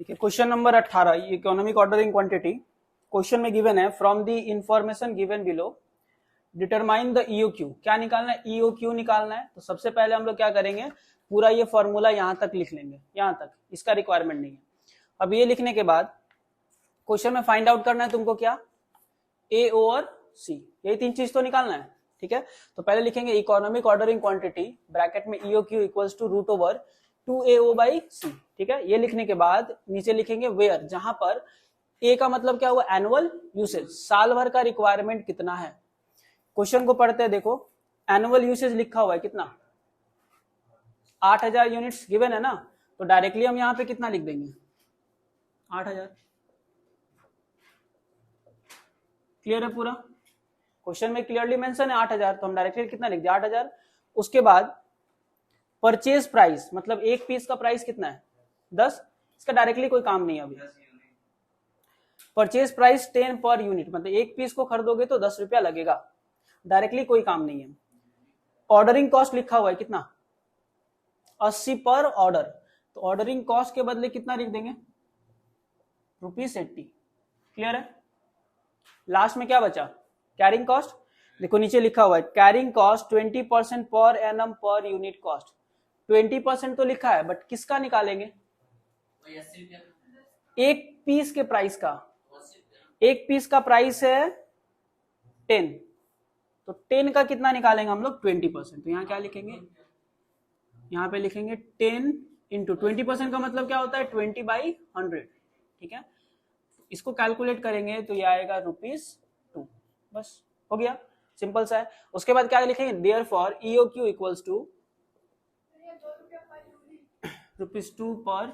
देखिए question number 18 economic ordering quantity. Question में given है from the information given below determine the EOQ. क्या निकालना है? ईओक्यू निकालना है। तो सबसे पहले हम लोग क्या करेंगे, पूरा ये फॉर्मूला यहां तक लिख लेंगे, यहां तक, इसका रिक्वायरमेंट नहीं है। अब ये लिखने के बाद क्वेश्चन में फाइंड आउट करना है तुमको क्या, ए ओ और सी, यही तीन चीज तो निकालना है। ठीक है, तो पहले लिखेंगे इकोनॉमिक ऑर्डरिंग क्वांटिटी ब्रैकेट में EOQ equals to root over 2AO by C. ठीक है, ये लिखने के बाद नीचे लिखेंगे वेयर, जहां पर ए का मतलब क्या हुआ, एनुअल यूसेज, साल भर का रिक्वायरमेंट कितना है। क्वेश्चन को पढ़ते हैं, देखो एनुअल यूसेज लिखा हुआ है कितना, 8000 यूनिट्स गिवन है ना, तो डायरेक्टली हम यहां पे कितना लिख देंगे, 8000। क्लियर है पूरा, क्वेश्चन में क्लियरली मेंशन है 8000, तो हम डायरेक्टली कितना लिख दिया 8000। उसके बाद परचेज प्राइस, मतलब एक पीस का प्राइस कितना है 10, इसका डायरेक्टली कोई काम नहीं है अभी। परचेज प्राइस 10 पर यूनिट, मतलब एक पीस को खरीदोगे तो 10 रुपया लगेगा, डायरेक्टली कोई काम नहीं है। ऑर्डरिंग कॉस्ट लिखा हुआ है कितना, 80 पर ऑर्डर, तो ऑर्डरिंग कॉस्ट के बदले कितना लिख देंगे, ₹80। क्लियर है। लास्ट में क्या बचा, कैरिंग कॉस्ट। देखो नीचे लिखा हुआ है carrying cost 20% per annum per unit cost. 20% तो लिखा है, बट किसका निकालेंगे, एक पीस के प्राइस का। एक पीस का प्राइस है 10, तो 10 का कितना निकालेंगे हम लोग, 20%। तो यहाँ क्या लिखेंगे, यहाँ पे लिखेंगे 10 इंटू 20%, का मतलब क्या होता है 20/100। ठीक है, इसको कैलकुलेट करेंगे तो ये आएगा ₹2। बस हो गया, सिंपल सा है। उसके बाद क्या लिखेंगे, therefore EOQ equals to ₹2 per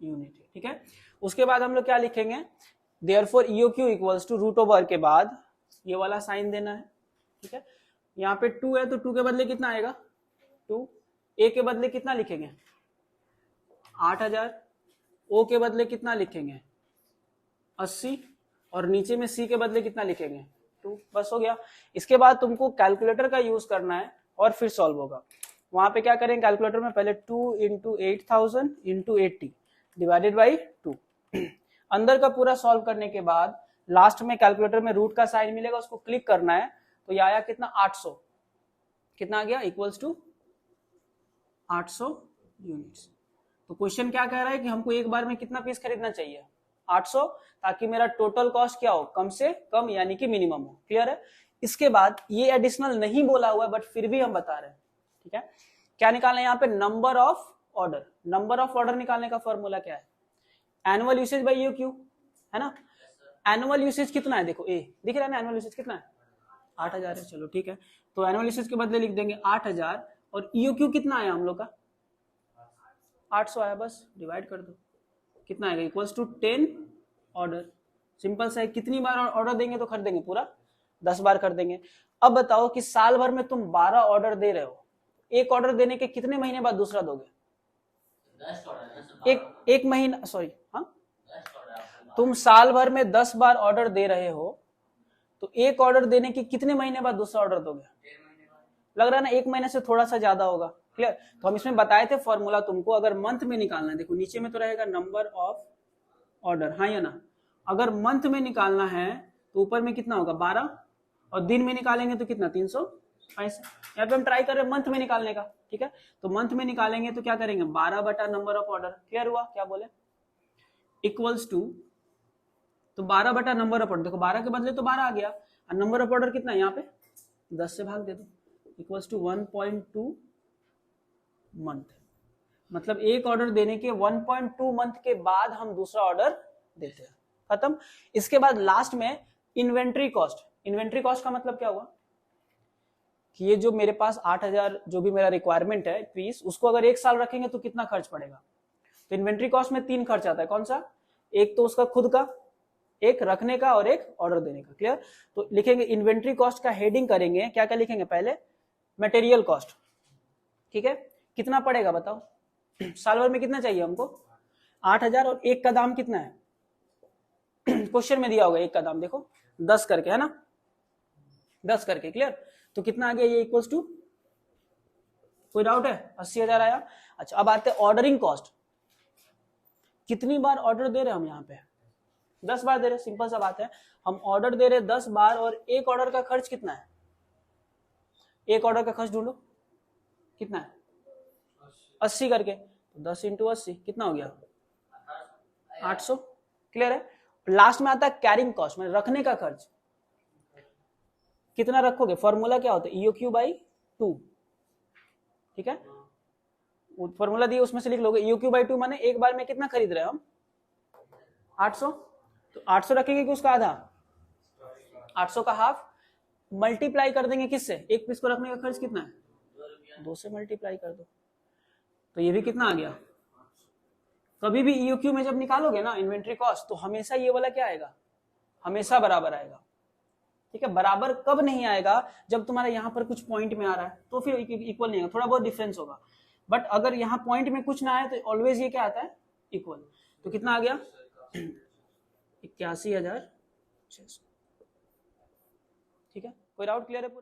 unit. ठीक है, उसके बाद हम लोग क्या लिखेंगे, therefore EOQ equals to root over के बाद ये वाला साइन देना है। ठीक है, यहाँ पे 2 है तो 2 के बदले कितना आएगा 2, ए के बदले कितना लिखेंगे 8000, ओ के बदले कितना लिखेंगे 80, और नीचे में सी के बदले कितना लिखेंगे 2। बस हो गया। इसके बाद तुमको कैलकुलेटर का यूज करना है और फिर सॉल्व होगा। वहां पे क्या करेंगे, कैलकुलेटर में पहले 2 इंटू 8000 इंटू 80 डिवाइडेड बाई 2। अंदर का पूरा सॉल्व करने के बाद लास्ट में कैलकुलेटर में रूट का साइन मिलेगा, उसको क्लिक करना है, तो ये आया कितना 800, कितना आ गया इक्वल्स टू 800 यूनिट्स। तो क्वेश्चन क्या कह रहा है कि हमको एक बार में कितना पीस खरीदना चाहिए 800, ताकि मेरा टोटल कॉस्ट क्या हो, कम से कम यानी कि मिनिमम हो। क्लियर है। इसके बाद ये एडिशनल नहीं बोला हुआ है, बट फिर भी हम बता रहे हैं। ठीक है, क्या निकालना है यहाँ पे, number of order. Number of order निकालने का फॉर्मूला क्या है, एनुअल यूसेज बाई ईओक्यू, है ना। एनुअल यूसेज कितना है, देखो ए दिख रहा है ना, एनुअल यूसेज कितना है 8000 है। चलो ठीक है, तो एनुअल यूसेज के बदले लिख देंगे 8000, और ईओक्यू कितना आया हम लोग का 800 आया, बस डिवाइड कर दो, कितना आएगा इक्वल्स टू 10 ऑर्डर। सिंपल सा है, कितनी बार ऑर्डर देंगे तो खरीदेंगे, पूरा 10 बार कर देंगे। अब बताओ कि साल भर में तुम 12 ऑर्डर दे रहे हो, एक ऑर्डर देने के कितने महीने बाद दूसरा दोगे, एक महीना, सॉरी हाँ, तुम साल भर में 10 बार ऑर्डर दे रहे हो, तो एक ऑर्डर देने के कितने महीने बाद दूसरा ऑर्डर दोगे, लग रहा है ना 1 महीने से थोड़ा सा ज्यादा होगा। क्लियर। तो हम इसमें बताए थे फॉर्मूला तुमको, अगर मंथ में निकालना है, देखो नीचे में तो रहेगा नंबर ऑफ ऑर्डर, हाँ या ना। अगर मंथ में निकालना है तो ऊपर में कितना होगा 12, और दिन में निकालेंगे तो कितना 365। यहाँ पे हम ट्राई कर रहे हैं मंथ में निकालने का। ठीक है, तो मंथ में निकालेंगे तो क्या करेंगे 12 बटा नंबर ऑफ ऑर्डर। क्लियर हुआ, क्या बोले, इक्वल्स टू, तो 12 बटा नंबर ऑफ ऑर्डर, देखो 12 के बदले तो 12 आ गया, और नंबर ऑफ ऑर्डर कितना है यहाँ पे 10 से भाग दे दो, इक्वल्स टू 1.2 मंथ। मतलब एक ऑर्डर देने के 1.2 मंथ के बाद हम दूसरा ऑर्डर देते हैं, खत्म। इसके बाद लास्ट में इन्वेंट्री कॉस्ट। इन्वेंट्री कॉस्ट का मतलब क्या हुआ कि ये जो मेरे पास 8000 जो भी मेरा रिक्वायरमेंट है पीस, उसको अगर एक साल रखेंगे तो कितना खर्च पड़ेगा। तो इन्वेंट्री कॉस्ट में 3 खर्च आता है, कौन सा, एक तो उसका खुद का, एक रखने का, और एक ऑर्डर देने का। क्लियर। तो लिखेंगे इन्वेंट्री कॉस्ट का हेडिंग करेंगे, क्या क्या लिखेंगे, पहले मटेरियल कॉस्ट। ठीक है, कितना पड़ेगा बताओ, साल भर में कितना चाहिए हमको 8000, और एक का दाम कितना है क्वेश्चन में दिया होगा, एक का दाम देखो 10 करके, है ना, 10 करके। क्लियर। तो कितना आ गया ये इक्वल्स टू, कोई डाउट है, 80,000 आया। अच्छा, अब आते हैं ऑर्डरिंग कॉस्ट। कितनी बार ऑर्डर दे रहे हैं हम यहाँ पे? 10 बार दे रहे हैं, सिंपल सा बात है। हम ऑर्डर दे रहे हैं 10 बार और एक ऑर्डर का खर्च कितना है? एक ऑर्डर का खर्च ढूंढो कितना है? 80 करके, तो 10 इंटू 80 कितना हो गया? 800। क्लियर है? लास्ट में आता है कैरिंग कॉस्ट, मतलब रखने का खर्च। कितना रखोगे? फॉर्मूला क्या होता है? EOQ by 2। ठीक है, फॉर्मूला दिए उसमें से लिख लोगे। EOQ बाई 2 माने एक बार में कितना खरीद रहे हैं हम? 800। तो 800 रखेंगे कि उसका आधा? 800 का हाफ मल्टीप्लाई कर देंगे किससे? एक पीस को रखने का खर्च कितना है? 2 से मल्टीप्लाई कर दो, तो ये भी कितना आ गया? कभी भी EOQ में जब निकालोगे ना इन्वेंट्री कॉस्ट, तो हमेशा ये वाला क्या आएगा? हमेशा बराबर आएगा। ठीक है, बराबर कब नहीं आएगा? जब तुम्हारा यहाँ पर कुछ पॉइंट में आ रहा है तो फिर इक्वल नहीं आएगा, थोड़ा बहुत डिफरेंस होगा। बट अगर यहाँ पॉइंट में कुछ ना आए तो ऑलवेज ये क्या आता है? इक्वल। तो कितना आ गया? 81,600। ठीक है, कोई डाउट? क्लियर है पूरा?